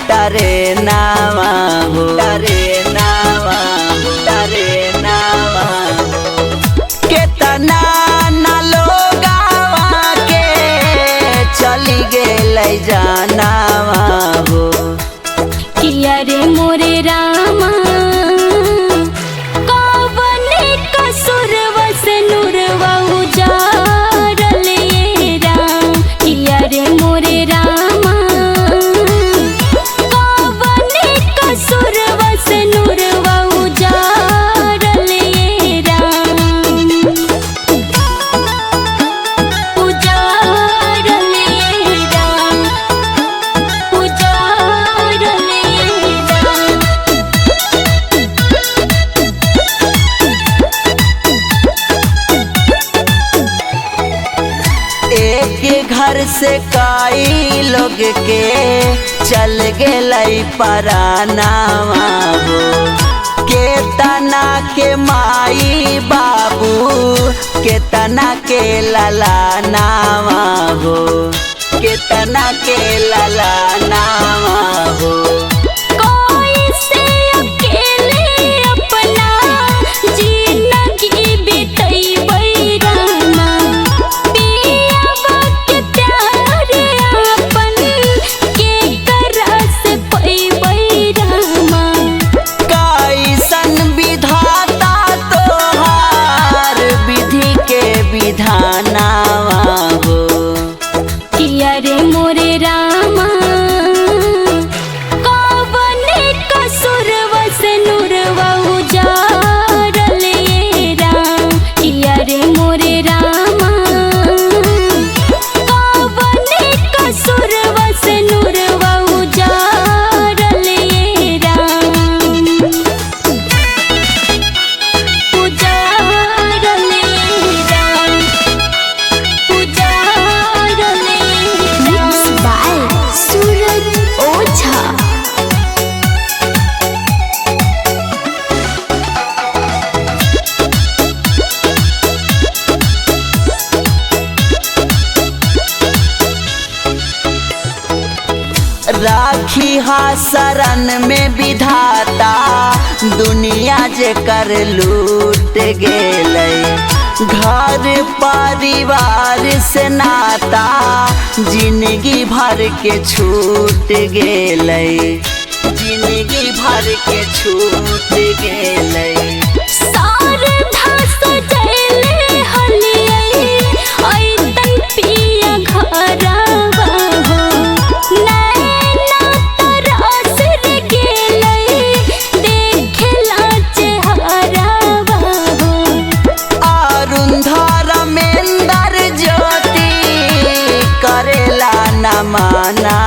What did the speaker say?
टरे नावा हो, टरे नावा हो, टरे नावा केतना ना लोगावा के चली गेलै जानावा हो। किया रे मोरे रामा कवने कसुरवा से नूरवा उजाड़ल ये राम। किया रे मोरे रामा कवने कसुरवा से नूरवा उजाड़ल ये राम। उजाड़ल ये राम, उजाड़ल ये राम। एक घर से कई लोग के चल गेलै परानावा हो। केतना के माई बाबू केतना के ललानावा हो, केतना के ललानावा हो। कोई से अकेले अपना जिंदगी बितैबै रामा। पियबा के प्यार अपन के करस पैबै रामा। कैसन विधाता तोहार विधि के विधानावा हो। किया रे मोरे रामा कवने कसुरवा से नूरवा उजाड़ल ये राम। किया रे मोरे रामा कवने कसुरवा से नूरवा उजाड़ल ये राम। उजाड़ल ये राम, उजाड़ल ये राम। बाय सूरज ओझा। राखी हा शरण में विधाता दुनिया जे कर लूट गेलै। घर परिवार से नाता जिंदगी भर के छूट गेलै, जिंदगी भर के छूट गेलै। शारदा सजैले हलियै ऐतन पिया घरवा हो। नैना तरस रे गेलै देखला चेहरावा हो। अरुंधर मेंदर ज्योति करेला न माना